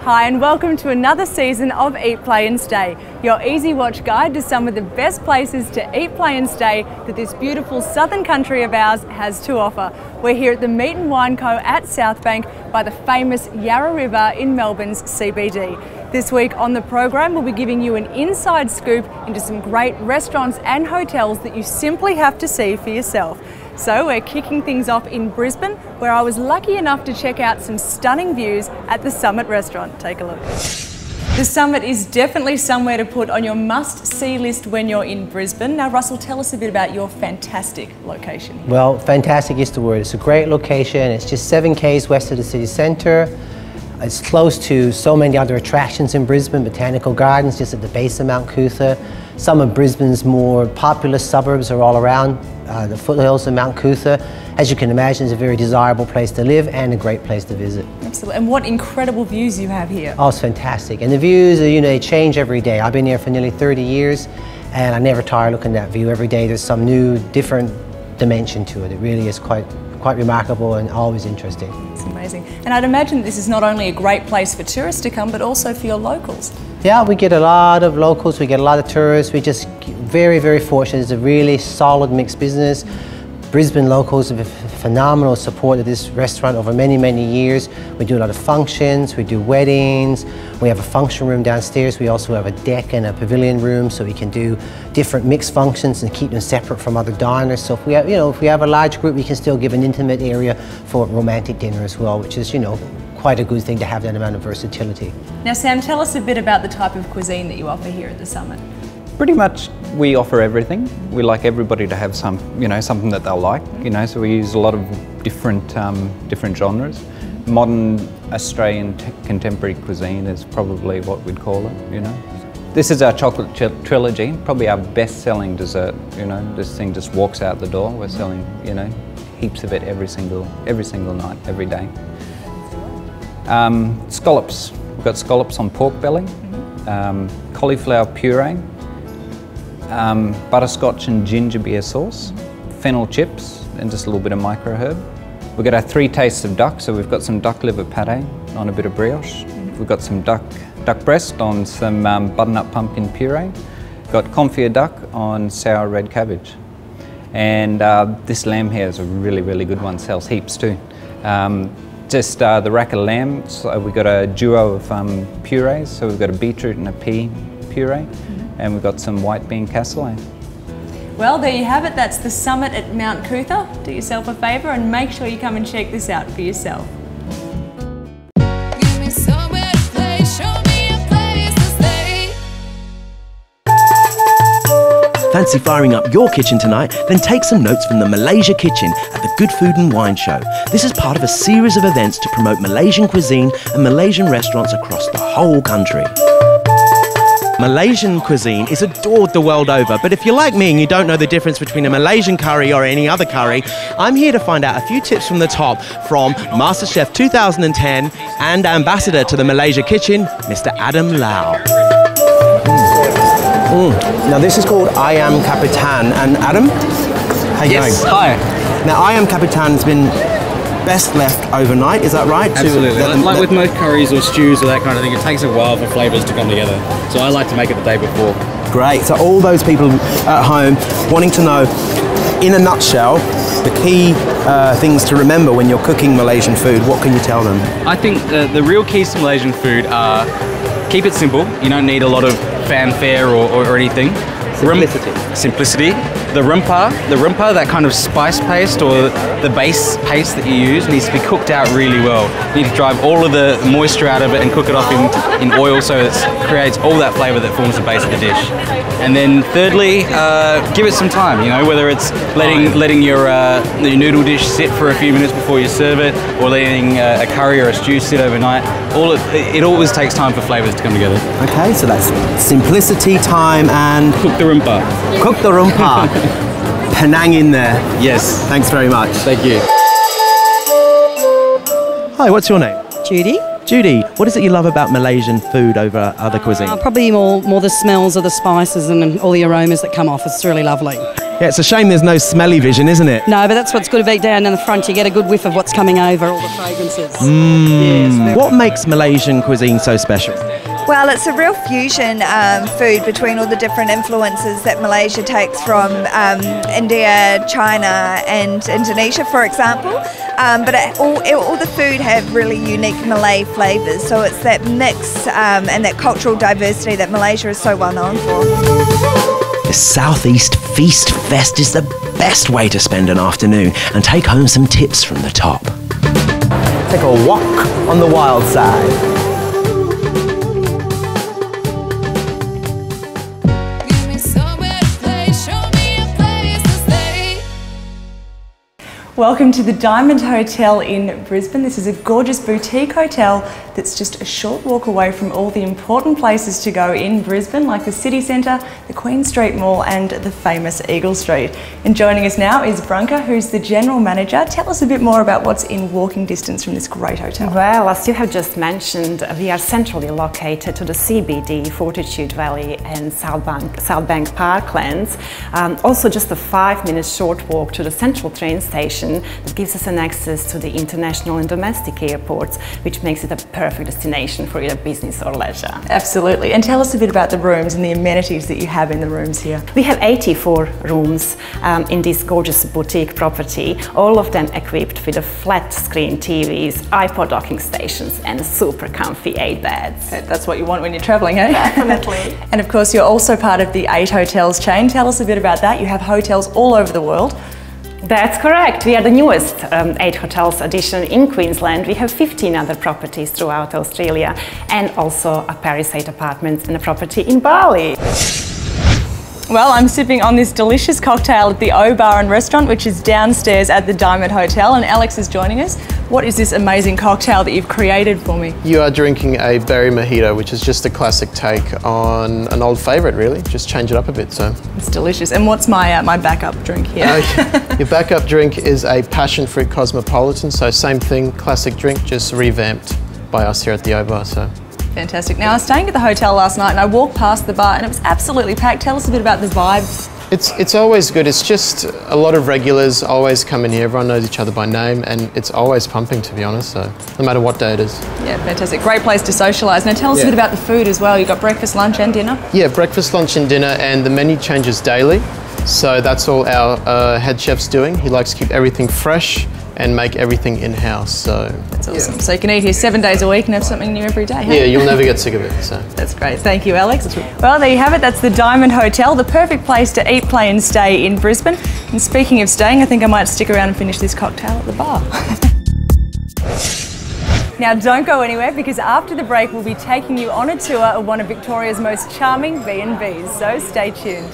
Hi and welcome to another season of Eat, Play and Stay, your easy watch guide to some of the best places to eat, play and stay that this beautiful southern country of ours has to offer. We're here at the Meat and Wine Co at Southbank by the famous Yarra River in Melbourne's CBD. This week on the program we'll be giving you an inside scoop into some great restaurants and hotels that you simply have to see for yourself. So we're kicking things off in Brisbane, where I was lucky enough to check out some stunning views at the Summit restaurant. Take a look. The Summit is definitely somewhere to put on your must-see list when you're in Brisbane. Now Russell, tell us a bit about your fantastic location here. Well, fantastic is the word. It's a great location. It's just 7 k's west of the city centre. It's close to so many other attractions in Brisbane, Botanical Gardens just at the base of Mount Cootha. Some of Brisbane's more populous suburbs are all around the foothills of Mount Cootha. As you can imagine, it's a very desirable place to live and a great place to visit. Absolutely. And what incredible views you have here. Oh, it's fantastic. And the views, they change every day. I've been here for nearly 30 years and I never tire looking at that view. Every day there's some new, different dimension to it. It really is quite remarkable and always interesting. It's amazing. And I'd imagine this is not only a great place for tourists to come, but also for your locals. Yeah, we get a lot of locals, we get a lot of tourists. We just very, very fortunate. It's a really solid mixed business. Brisbane locals have phenomenal support of this restaurant over many, many years. We do a lot of functions, we do weddings, we have a function room downstairs. We also have a deck and a pavilion room so we can do different mixed functions and keep them separate from other diners. So if we have, if we have a large group, we can still give an intimate area for romantic dinner as well, which is, quite a good thing to have that amount of versatility. Now Sam, tell us a bit about the type of cuisine that you offer here at the Summit. Pretty much we offer everything. We like everybody to have some, something that they'll like, so we use a lot of different genres. Modern Australian contemporary cuisine is probably what we'd call it, This is our chocolate trilogy, probably our best-selling dessert, This thing just walks out the door. We're selling, heaps of it every single night, every day. Scallops. We've got scallops on pork belly, cauliflower puree, butterscotch and ginger beer sauce, fennel chips, and just a little bit of micro herb. We've got our 3 tastes of duck, so we've got some duck liver pate on a bit of brioche. We've got some duck breast on some butternut pumpkin puree. We've got confit duck on sour red cabbage. And this lamb here is a really, really good one, sells heaps too. Just the rack of lamb, so we've got a duo of purees, so we've got a beetroot and a pea puree, and we've got some white bean cassoulet. Well, there you have it, that's the Summit at Mount Cootha. Do yourself a favour and make sure you come and check this out for yourself. Fancy firing up your kitchen tonight? Then take some notes from the Malaysia Kitchen at the Good Food and Wine Show. This is part of a series of events to promote Malaysian cuisine and Malaysian restaurants across the whole country. Malaysian cuisine is adored the world over, but if you're like me and you don't know the difference between a Malaysian curry or any other curry, I'm here to find out a few tips from the top from MasterChef 2010 and ambassador to the Malaysia Kitchen, Mr. Adam Lau. Now this is called Ayam Kapitan, and Adam, how you going? Hi. Now Ayam Kapitan's been best left overnight, is that right? Absolutely. Like with most curries or stews or that kind of thing, it takes a while for flavours to come together. So I like to make it the day before. Great. So all those people at home wanting to know, in a nutshell, the key things to remember when you're cooking Malaysian food, what can you tell them? I think the real keys to Malaysian food are keep it simple. You don't need a lot of fanfare or anything. Simplicity. The rempah, that kind of spice paste or the base paste that you use needs to be cooked out really well. You need to drive all of the moisture out of it and cook it off in oil so it creates all that flavour that forms the base of the dish. And then thirdly, give it some time, whether it's letting your noodle dish sit for a few minutes before you serve it, or letting a curry or a stew sit overnight. It always takes time for flavours to come together. Okay, so that's simplicity, time, and... Cook the rempah. Cook the rempah. Penang in there. Yes. Thanks very much. Thank you. Hi, what's your name? Judy. Judy, what is it you love about Malaysian food over other cuisine? Probably more the smells of the spices and all the aromas that come off. It's really lovely. Yeah, it's a shame there's no smelly vision, isn't it? No, but that's what's good about down in the front. You get a good whiff of what's coming over, all the fragrances. Yes, what makes Malaysian cuisine so special? Well, it's a real fusion food between all the different influences that Malaysia takes from India, China and Indonesia, for example. But all the food have really unique Malay flavours, so it's that mix and that cultural diversity that Malaysia is so well known for. The Southeast Feast Fest is the best way to spend an afternoon and take home some tips from the top. Take a walk on the wild side. Welcome to the Diamond Hotel in Brisbane. This is a gorgeous boutique hotel that's just a short walk away from all the important places to go in Brisbane, like the city centre, the Queen Street Mall and the famous Eagle Street. And joining us now is Branka, who's the General Manager. Tell us a bit more about what's in walking distance from this great hotel. Well, as you have just mentioned, we are centrally located to the CBD, Fortitude Valley and South Bank Parklands. Also just a 5-minute short walk to the central train station that gives us an access to the international and domestic airports, which makes it a perfect destination for either business or leisure. Absolutely. And tell us a bit about the rooms and the amenities that you have in the rooms here. We have 84 rooms in this gorgeous boutique property, all of them equipped with a flat screen TVs, iPod docking stations and super comfy 8 beds. That's what you want when you're travelling, eh? Definitely. And of course you're also part of the 8 hotels chain. Tell us a bit about that. You have hotels all over the world. That's correct. We are the newest 8 hotels edition in Queensland. We have 15 other properties throughout Australia and also a Paris 8 apartments and a property in Bali. Well, I'm sipping on this delicious cocktail at the O Bar and Restaurant, which is downstairs at the Diamond Hotel, and Alex is joining us. What is this amazing cocktail that you've created for me? You are drinking a berry mojito, which is just a classic take on an old favourite, really. Just change it up a bit, so. It's delicious. And what's my my backup drink here? Your backup drink is a passion fruit cosmopolitan, so same thing, classic drink, just revamped by us here at the O Bar, so. Fantastic. Now, I was staying at the hotel last night and I walked past the bar and it was absolutely packed. Tell us a bit about the vibes. It's always good. It's just a lot of regulars always come in here. Everyone knows each other by name and it's always pumping, to be honest, so no matter what day it is. Yeah, fantastic. Great place to socialise. Now tell us a bit about the food as well. You've got breakfast, lunch and dinner? Yeah, breakfast, lunch and dinner, and the menu changes daily. So that's all our head chef's doing. He likes to keep everything fresh and make everything in-house, so. That's awesome. Yeah. So you can eat here 7 days a week and have something new every day, hey? Yeah, you'll never get sick of it, so. That's great. Thank you, Alex. Well, there you have it. That's the Diamond Hotel, the perfect place to eat, play and stay in Brisbane. And speaking of staying, I think I might stick around and finish this cocktail at the bar. Now don't go anywhere, because after the break we'll be taking you on a tour of one of Victoria's most charming B&Bs, so stay tuned.